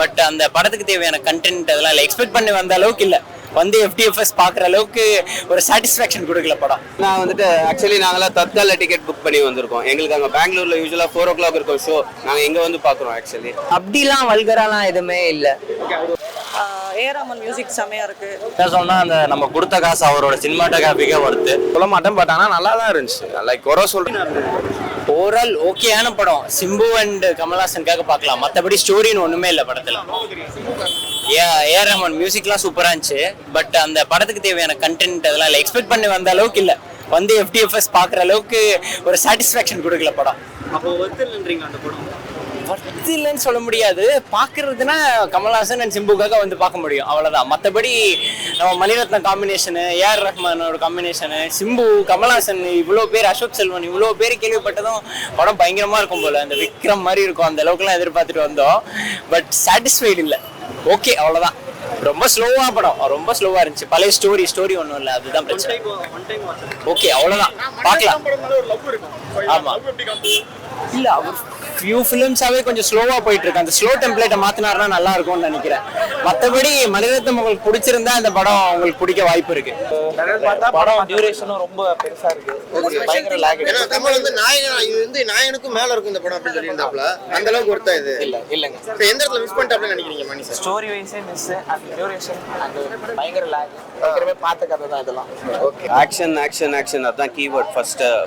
But அந்த படத்துக்கு தேவையான கண்டென்ட் அதெல்லாம் இல்லை, எக்ஸ்பெக்ட் பண்ணி வந்த அளவுக்கு இல்லை. வந்து FDFS பார்க்குற அளவுக்கு ஒரு சாட்டிஸ்ஃபேக்ஷன் கொடுக்கல படம். நான் வந்துட்டு ஆக்சுவலி நாங்களாம் தற்கால டிக்கெட் புக் பண்ணி வந்திருக்கோம். எங்களுக்கு அங்கே பெங்களூர்ல யூஸ்வலாக 4 o'clock இருக்கும் ஷோ. நாங்கள் எங்கே வந்து பார்க்குறோம். ஆக்சுவலி அப்படிலாம் வல்கராலாம் எதுவுமே இல்லை. ஏராமன் மியூசிக் செமையா இருக்கு. சொன்னா அந்த நம்ம கொடுத்த காசு அவரோட சினிமாட்டோகிராஃபிக்கே வருது சொல்ல மாட்டேன். பட் ஆனால் நல்லா தான் இருந்துச்சு. லைக் குறை சொல்றேன். ஓவரால் ஓகேயான படம். சிம்பு அண்ட் கமல்ஹாசனுக்காக பார்க்கலாம். மற்றபடி ஸ்டோரின்னு ஒண்ணுமே இல்லை படத்துல. ஏஆர் ரஹ்மான் மியூசிக்லாம் சூப்பரா இருந்துச்சு. பட் அந்த படத்துக்கு தேவையான கண்டென்ட் அதெல்லாம் இல்லை, எக்ஸ்பெக்ட் பண்ணி வந்த அளவுக்கு இல்லை. வந்து FDFS பார்க்குற அளவுக்கு ஒரு சாட்டிஸ்ஃபேக்ஷன் கொடுக்கல படம். அப்போ ஒருத்தர்ன்றீங்க அந்த படம் வர்த்து இல்லைன்னு சொல்ல முடியாது. பார்க்கறதுனா கமல்ஹாசன் அண்ட் சிம்புக்காக வந்து பார்க்க முடியும், அவ்வளோதான். மற்றபடி நம்ம மணிரத்னம் காம்பினேஷனு, ஏஆர் ரஹ்மானோட காம்பினேஷனு, சிம்பு, கமல்ஹாசன், இவ்வளோ பேர், அசோக் செல்வன், இவ்வளோ பேர் கேள்விப்பட்டதும் படம் பயங்கரமாக இருக்கும் போல். அந்த விக்ரம் மாதிரி இருக்கும், அந்த அளவுக்குலாம் எதிர்பார்த்துட்டு வந்தோம். பட் சாட்டிஸ்ஃபைடு இல்லை. ஓகே, அவ்வளோதான். ரொம்ப ஸ்லோவா படம், ரொம்ப ஸ்லோவா இருந்துச்சு. பழைய ஸ்டோரி ஒன்றும் இல்லை, அதுதான் பிரச்சனை. ஓகே, அவ்வளோதான், பார்க்கலாம். ஆமா, இல்ல அவர் ஃபியூ ஃபிலிம்ஸாவே கொஞ்சம் ஸ்லோவா போயிட்டு இருக்கு. அந்த ஸ்லோ டெம்ப்ளேட்டை மாத்தினாருன்னா நல்லா இருக்கும்னு நினைக்கிறேன். மற்றபடி மணிரத்னம் உங்களுக்கு பிடிச்சிருந்தா இந்த படம் உங்களுக்கு பிடிக்க வாய்ப்பு இருக்கு. படம் டியூரேஷனும் ரொம்ப பெருசா இருக்கு. பயங்கர லாக். ஏன்னா தமிழ் வந்து நாயனுக்கும் மேல இருக்கும் இந்த படம் அப்படி சொல்லியிருந்தாப்ல. அந்த அளவுக்கு ஒருத்தா இது இல்லங்க. எந்த இடத்துல மிஸ் பண்ணிட்டாப்ல நினைக்கிறீங்க மணி சார்? ஸ்டோரி வைஸே மிஸ், அந்த டியூரேஷன் அந்த பயங்கர லாக். ஏற்கனவே பார்த்த கதை தான் இதெல்லாம். ஓகே, ஆக்ஷன் அதான் கீவேர்ட்.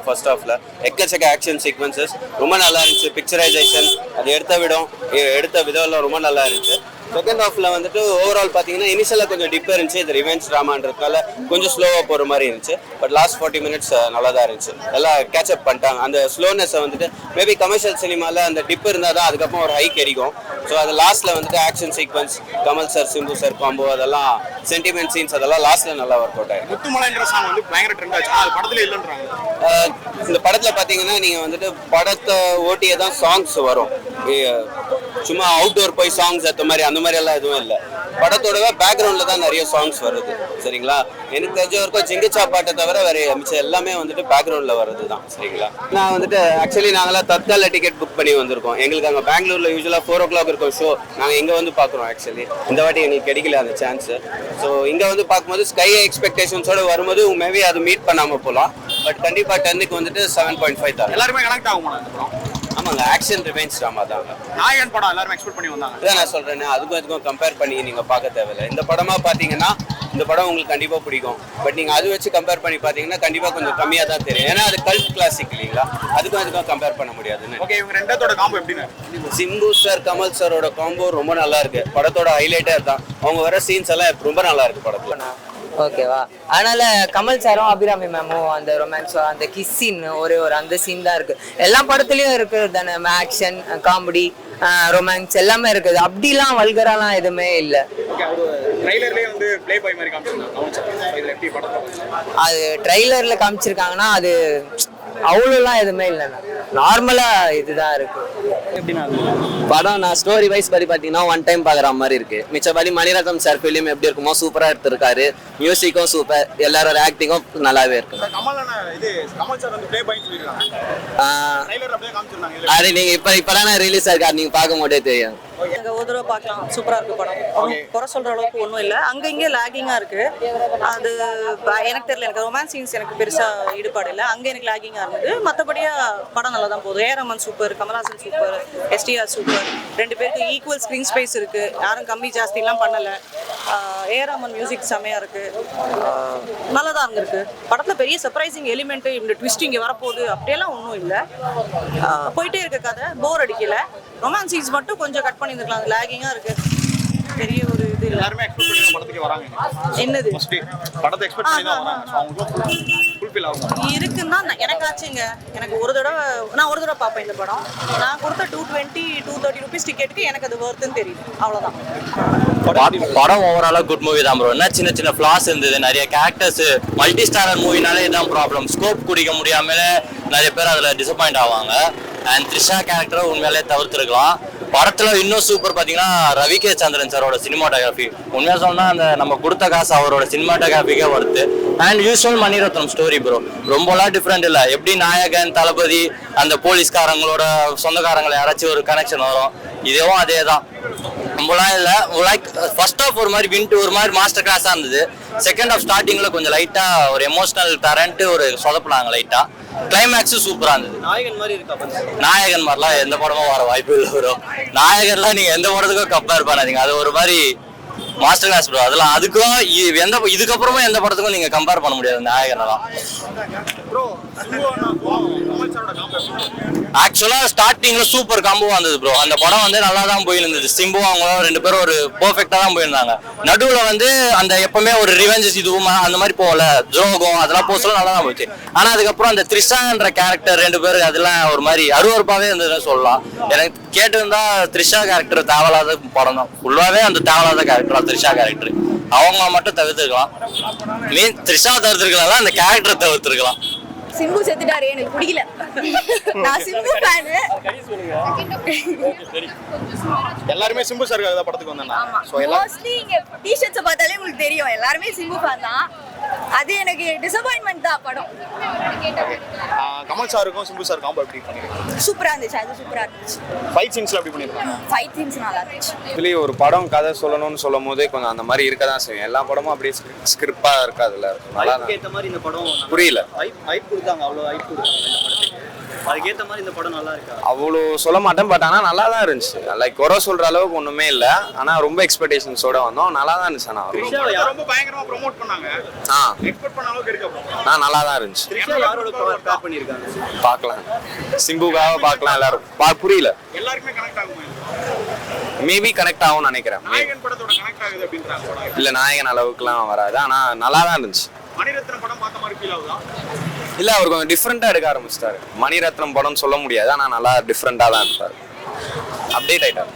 ஃபர்ஸ்ட் ஹாஃப்ல எக்கச்சக்க ஆக்ஷன் சீக்வன்சஸ் ரொம்ப நல்லா இருந்துச்சு. பிக்சரைசேஷன் அது எடுத்த விதம் எல்லாம் ரொம்ப நல்லா இருந்துச்சு. செகண்ட் ஹாஃப்ல வந்துட்டு ஓவரால் பார்த்தீங்கன்னா இனிஷியலாக கொஞ்சம் டிப்பர் இருந்துச்சு. இது ரிவெஞ்ச் ட்ராமான்றதுனால கொஞ்சம் ஸ்லோவாக போகிற மாதிரி இருந்துச்சு. பட் லாஸ்ட் 40 minutes நல்லா தான் இருந்துச்சு. எல்லாம் கேட்சப் பண்ணிட்டாங்க. அந்த ஸ்லோனஸை வந்துட்டு மேபி கமர்ஷியல் சினிமாவில் அந்த டிப் இருந்தால் தான் அதுக்கப்புறம் ஒரு ஹை கிடைக்கும். ஸோ அது லாஸ்ட்டில் வந்துட்டு action sequence, Kamal sir, Simbu sir combo, அதெல்லாம் சென்டிமெண்ட் சீன்ஸ் அதெல்லாம் லாஸ்ட்டில் நல்லா ஒர்க் அவுட் ஆயிருக்கு. முத்துமலைன்ற சாங் வந்து பயங்கர ட்ரெண்ட் ஆச்சு. அது படத்துல இல்லைன்றாங்க. இந்த படத்தில் பார்த்தீங்கன்னா நீங்கள் வந்துட்டு படத்தை ஓட்டியே தான் சாங்ஸ் வரும். சும்மா அவுட்டோர் போய் சாங்ஸ் ஏற்ற மாதிரி அந்த மாதிரி எல்லாம் எதுவும் இல்லை. படத்தோட பேக்ரவுண்டில் தான் நிறைய சாங்ஸ் வருது. சரிங்களா? எனக்கு தெரிஞ்ச வரைக்கும் ஜிங்கிச்சா பாட்டை தவிர வேற மிச்சம் எல்லாமே வந்துட்டு பேக்ரவுண்டில் வர்றது தான். சரிங்களா? நான் வந்துட்டு ஆக்சுவலி நாங்களாம் தற்கால டிக்கெட் புக் பண்ணி வந்திருக்கோம். எங்களுக்கு அங்கே பெங்களூர்ல யூஸ்வலாக 4 o'clock இருக்கும் ஷோ. நாங்கள் இங்கே வந்து பார்க்குறோம். ஆக்சுவலி இந்த வாட்டி எங்களுக்கு கிடைக்கல அந்த சான்ஸு. ஸோ இங்கே வந்து பார்க்கும்போது ஸ்கை எக்ஸ்பெக்டேஷன்ஸோட வரும்போது மேபி அது மீட் பண்ணாமல் போகலாம். பட் கண்டிப்பாக 10க்கு வந்துட்டு 7.5 தான். எல்லாருமே கனெக்ட் ஆகுமா இந்த படம்? ஆமாங்க, ஆக்ஷன் ரிவெஞ்ச் ட்ராமா தாங்க. நாயன் படம் எல்லாரும் எக்ஸ்பெக்ட் பண்ணி வந்தாங்க. இதான் நான் சொல்றேன், அதுக்கும் கம்பேர் பண்ணி நீங்க பார்க்க தேவையில்லை. இந்த படமா பாத்தீங்கன்னா இந்த படம் உங்களுக்கு கண்டிப்பா பிடிக்கும். பட் நீங்க அது வச்சு கம்பேர் பண்ணி பாத்தீங்கன்னா கண்டிப்பா கொஞ்சம் கம்மியா தான் தெரியும். ஏன்னா அது கல்ட் கிளாசிக் இல்லைங்களா? அதுக்கும் கம்பேர் பண்ண முடியாதுன்னு. ஓகே, இவங்க ரெண்டத்தோட காம்போ எப்படின்னு? சிம்பு சார், கமல் சாரோட காம்போ ரொம்ப நல்லா இருக்கு. படத்தோட ஹைலைட்டே தான். அவங்க வர சீன்ஸ் எல்லாம் ரொம்ப நல்லா இருக்கு படத்துல. ஓகேவா? அதனால கமல் சாரும் அபிராமி மேமும் அந்த ரொமான்ஸோ, அந்த கிஸ் சீன், ஒரு அந்த சீன் தான் இருக்கு. எல்லா படத்துலயும் இருக்கு தானே. ஆக்ஷன், காமெடி, ரொமான்ஸ் எல்லாமே இருக்குது. அப்படிலாம் வல்கராலாம் எதுவுமே இல்லை. ட்ரைலர்லயே வந்து ப்ளே பாய் மாதிரி காமிச்சிருக்காங்க. இதுல எப்படி படம் அது ட்ரெய்லர்ல காமிச்சிருக்காங்கன்னா அது அவ்வளோலாம் எதுவுமே இல்லைண்ணா. நார்மலா இதுதான் இருக்கு. படம் நான் ஸ்டோரி வைஸ் படி பார்த்தீங்கன்னா ஒன் டைம் பார்க்குற மாதிரி இருக்கு. மிச்சபடி மணிரத்னம் சார் ஃபிலிம் எப்படி இருக்குமோ சூப்பராக எடுத்திருக்காரு. மியூசிக்கும் சூப்பர், எல்லாரோட ஆக்டிங்கும் நல்லாவே இருக்கு. கமல் சார் வந்து ப்ளே பாய் சொல்லிருக்காங்க. ட்ரைலர்ல அப்படியே காமிச்சிருக்காங்க. அது நீங்க இப்பதான் ரிலீஸ் ஆயிருக்காரு, நீங்க பார்க்கும் போதே தெரியும். ஒரு தடவை பார்க்கலாம். சூப்பரா இருக்கு படம். குறை சொல்ற அளவுக்கு ஒன்றும் இல்லை. அங்க இங்கே லாகிங்கா இருக்கு. அது எனக்கு தெரியல. எனக்கு ரொமான்ஸ் சீன்ஸ் எனக்கு பெருசா ஈடுபாடு இல்லை. அங்க எனக்கு லாகிங்கா இருந்தது. மற்றபடியா படம் நல்லா தான் போகுது. A R Rahman super, Kamal Haasan super, STR super. ரெண்டு பேருக்கு ஈக்குவல் ஸ்க்ரீன் ஸ்பேஸ் இருக்கு. யாரும் கம்மி ஜாஸ்திலாம் பண்ணல. ஏஆர் ரஹ்மான் மியூசிக் செமையா இருக்கு. நல்லா தான் இருந்திருக்கு. படத்துல பெரிய சர்ப்ரைசிங் எலிமெண்ட், இந்த ட்விஸ்ட் இங்கே வரப்போகுது அப்படியெல்லாம் ஒன்றும் இல்லை. போயிட்டே இருக்க கதை, போர் அடிக்கல. ரொமான்ஸ் சீன்ஸ் மட்டும் கொஞ்சம் கட் பண்ணியிருக்கலாம். அது லாகிங்கா இருக்கு. பெரிய ஒரு இது இல்லை. எல்லாரும் எக்ஸ்பெக்ட் பண்ணி தான் படத்துக்கு வராங்க. என்னது படத்தை எக்ஸ்பெக்ட் பண்ணி தான் வராங்க. ஸோ அவங்களுக்கு ஃபுல்ஃபில் ஆகும் இருக்குன்னா எனக்கு ஆச்சுங்க. எனக்கு ஒரு தடவை பார்ப்பேன் இந்த படம். நான் கொடுத்த 220-230 rupees டிக்கெட்டுக்கு எனக்கு அது வர்த்துன்னு தெரியுது. அவ்வளோதான். படம் ஓவராலா குட் மூவி தான் ப்ரோ. என்ன சின்ன ஃபிளாஸ் இருந்தது. நிறைய கேரக்டர்ஸ், மல்டி ஸ்டாரர் மூவினாலே இதான் ப்ராப்ளம். ஸ்கோப் குடிக்க முடியாமல நிறைய பேர் அதில் டிசப்பாயிண்ட் ஆவாங்க. அண்ட் த்ரிஷா கேரக்டரை உண்மையாலே தவிர்த்துருக்கலாம். படத்துல இன்னும் சூப்பர் பாத்தீங்கன்னா ரவி கே சந்திரன் சாரோட சினிமாட்டோகிராஃபி. உண்மையா சொன்னா அந்த நம்ம கொடுத்த காசு அவரோட சினிமாட்டோகிராஃபிக்கே வருது. And usual Mani Ratnam story bro ரொம்பலாம் டிஃப்ரெண்ட் இல்லை. எப்படி நாயகன், தளபதி, அந்த போலீஸ்காரங்களோட சொந்தக்காரங்களை யாராச்சும் ஒரு கனெக்ஷன் வரும், இதுவும் அதே தான். நம்மளாம் இல்லை லைக் ஃபர்ஸ்ட் ஆஃப் ஒரு மாதிரி வின்ட்டு ஒரு மாதிரி மாஸ்டர் கிளாஸாக இருந்தது. செகண்ட் ஆஃப் ஸ்டார்டிங்கில் கொஞ்சம் லைட்டாக ஒரு எமோஷனல் தரன்ட்டு ஒரு சொதப்பினாங்க லைட்டாக. கிளைமேக்ஸும் சூப்பராக இருந்தது. நாயகன் மாதிரி இருக்கா? நாயகன் மாதிரிலாம் எந்த படமும் வர வாய்ப்பு இல்லை ப்ரோ. நாயகன்லாம் நீங்கள் எந்த படத்துக்கும் கம்பேர் பண்ணாதீங்க. அது ஒரு மாதிரி மாஸ்டர் கிளாஸ் ப்ரோ. அதெல்லாம் அதுக்கும் இதுக்கப்புறமா எந்த படத்துக்கும் நீங்கள் கம்பேர் பண்ண முடியாது நாயகனெல்லாம். ஆக்சுவலாக ஸ்டார்டிங்கில் சூப்பர் காம்போவாக இருந்தது ப்ரோ. அந்த படம் வந்து நல்லா தான் போயிருந்தது. சிம்பு அவங்க 2 பேரும் ஒரு பர்ஃபெக்டாக தான் போயிருந்தாங்க. நடுவில் வந்து அந்த எப்பவுமே ஒரு ரிவெஞ்சஸ் இதுவும் அந்த மாதிரி போகல, துரோகம் அதெல்லாம் போஸ்ட்லாம் நல்லா தான் போச்சு. ஆனால் அதுக்கப்புறம் அந்த த்ரிஷான்ற கேரக்டர் 2 பேர் அதெல்லாம் ஒரு மாதிரி அருவறுப்பாகவே இருந்ததுன்னு சொல்லலாம். எனக்கு கேட்டிருந்தா த்ரிஷா கேரக்டர் தேவையில்லாத படம் தான் ஃபுல்லாகவே. அந்த தேவையில்லாத கேரக்டர் த்ரிஷா கேரக்டர் அவங்க மட்டும் தவிர்த்துருக்கலாம். த்ரிஷா தவிர்த்துருக்கலாம், அந்த கேரக்டரை தவிர்த்துருக்கலாம். சிம்பு செத்துட்டாரு, எனக்கு பிடிக்கல. நான் சிம்பு ஃபேன். எல்லாருமே சிம்பு சார் தான் படத்துக்கு வந்தாங்க. ஆமா, மோஸ்ட்லி இங்க டி-ஷர்ட்ஸ் பார்த்தாலே உங்களுக்கு தெரியும் எல்லாருமே சிம்பு ஃபேன் தான். அது எனக்கு டிசப்பாயின்ட்மென்ட் தான் படம். கமல் சாருக்கும் சிம்பு சார் காம்போ எப்படி பண்ணிருக்காங்க? சூப்பரா இருந்துச்சு. அது சூப்பரா இருந்துச்சு. ஃபைட் சீன்ஸ்ல எப்படி பண்ணிருக்காங்க? ஃபைட் சீன்ஸ் நல்லா இருந்துச்சு. ஆக்சுவலி ஒரு படம் கதை சொல்லணும்னு சொல்லும் போது கொஞ்சம் அந்த மாதிரி இருக்க தான் செய்யும். எல்லா படமும் அப்படியே ஸ்கிரிப்டா இருக்காதுல்ல. நல்லா ஏத்த மாதிரி இந்த படம் புரியல. ஹைப் கொடுத்தாங்க, அவ்வளோ ஹைப் கொடுத்தாங்க இந்த படத்துக்கு. அதுக்கேற்ற மாதிரி இந்த படம் நல்லா இருக்கா? அவ்வளோ சொல்ல மாட்டேன், பட் ஆனால் நல்லா தான் இருந்துச்சு. லைக் குறை சொல்ற அளவுக்கு ஒன்றுமே இல்லை. ஆனால் ரொம்ப எக்ஸ்பெக்டேஷன்ஸோட வந்தோம். நல்லா தான் இருந்துச்சு. ஆனால் ரொம்ப பயங்கரமா ப்ரோமோட் பண்ணாங்க. எக்ஸ்பெக்ட் பண்ண அளவுக்கு இருக்கு. நல்லா தான் இருந்துச்சு. த்ரிஷா யாரோட பேர் பண்ணியிருக்காங்க? பார்க்கலாம், சிம்புக்காக பார்க்கலாம். எல்லாரும் புரியல. எல்லாருக்குமே கனெக்ட் ஆகுமா? மேபி கனெக்ட் ஆகும்னு நினைக்கிறேன். நாயகன் படத்தோட கனெக்ட் ஆகுது அப்படின்றாங்க. இல்லை, நாயகன் அளவுக்குலாம் வராது. ஆனால் நல்லா தான் இருந்துச்சு. மணிரத்னம் படம் பார்த்த மாதிரி ஃபீல் ஆகுதா? இல்லை, அவர் கொஞ்சம் டிஃப்ரெண்ட்டாக எடுக்க ஆரம்பிச்சிட்டாரு. மணிரத்னம் படம்னு சொல்ல முடியாது, ஆனால் நல்லா டிஃப்ரெண்ட்டாக தான் இருப்பார். அப்டேட் ஆகிட்டார்.